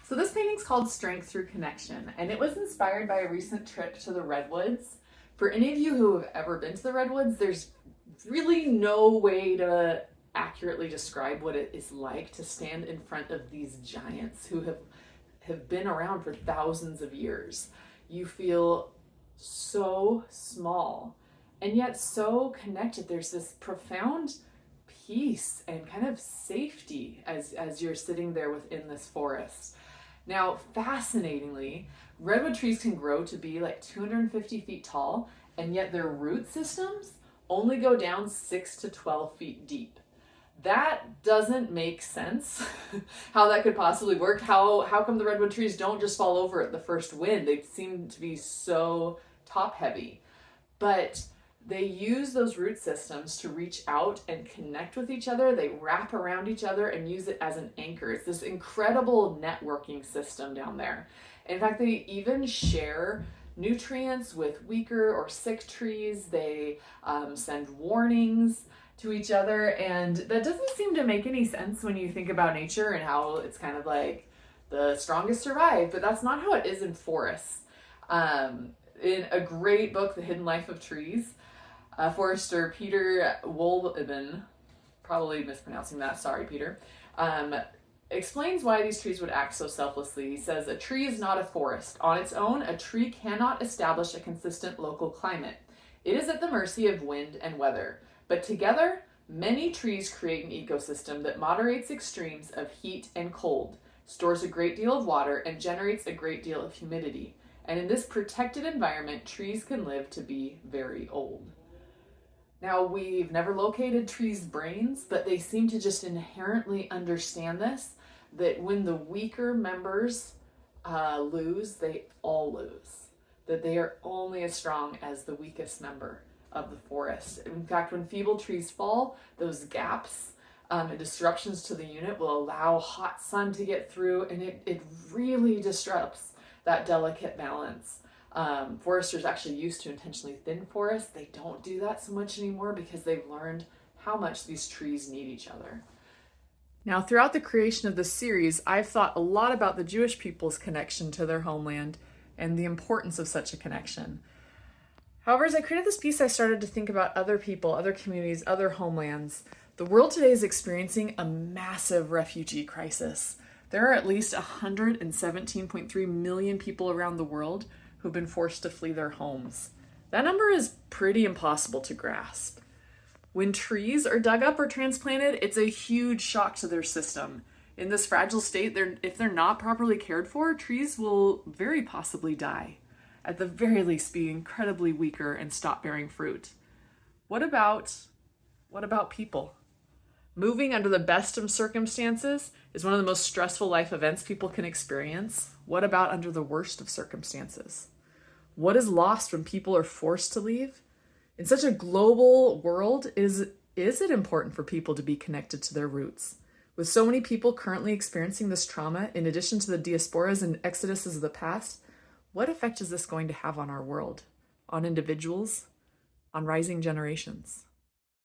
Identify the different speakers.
Speaker 1: So this painting's called Strength Through Connection, and it was inspired by a recent trip to the Redwoods. For any of you who have ever been to the Redwoods, there's really no way to accurately describe what it is like to stand in front of these giants who have been around for thousands of years. You feel so small and yet so connected. There's this profound peace and kind of safety as you're sitting there within this forest. Now, fascinatingly, redwood trees can grow to be like 250 feet tall, and yet their root systems only go down 6 to 12 feet deep. That doesn't make sense how that could possibly work. How come the redwood trees don't just fall over at the first wind? They seem to be so top heavy. But they use those root systems to reach out and connect with each other. They wrap around each other and use it as an anchor. It's this incredible networking system down there. In fact, they even share nutrients with weaker or sick trees. They send warnings to each other, and that doesn't seem to make any sense when you think about nature and how it's kind of like the strongest survive, but that's not how it is in forests. In a great book, The Hidden Life of Trees, forester Peter Wohlleben, probably mispronouncing that, sorry Peter, explains why these trees would act so selflessly. He says, "A tree is not a forest. On its own, a tree cannot establish a consistent local climate. It is at the mercy of wind and weather. But together, many trees create an ecosystem that moderates extremes of heat and cold, stores a great deal of water, and generates a great deal of humidity. And in this protected environment, trees can live to be very old." Now, we've never located trees' brains, but they seem to just inherently understand this, that when the weaker members lose, they all lose. That they are only as strong as the weakest member of the forest. In fact, when feeble trees fall, those gaps and disruptions to the unit will allow hot sun to get through, and it really disrupts that delicate balance. Foresters actually used to intentionally thin forests. They don't do that so much anymore because they've learned how much these trees need each other. Now, throughout the creation of this series, I've thought a lot about the Jewish people's connection to their homeland and the importance of such a connection. However, as I created this piece, I started to think about other people, other communities, other homelands. The world today is experiencing a massive refugee crisis. There are at least 117.3 million people around the world who've been forced to flee their homes. That number is pretty impossible to grasp. When trees are dug up or transplanted, it's a huge shock to their system. In this fragile state, if they're not properly cared for, trees will very possibly die. At the very least, be incredibly weaker and stop bearing fruit. What about people? Moving under the best of circumstances is one of the most stressful life events people can experience. What about under the worst of circumstances? What is lost when people are forced to leave? In such a global world, is it important for people to be connected to their roots? With so many people currently experiencing this trauma, in addition to the diasporas and exoduses of the past, what effect is this going to have on our world, on individuals, on rising generations?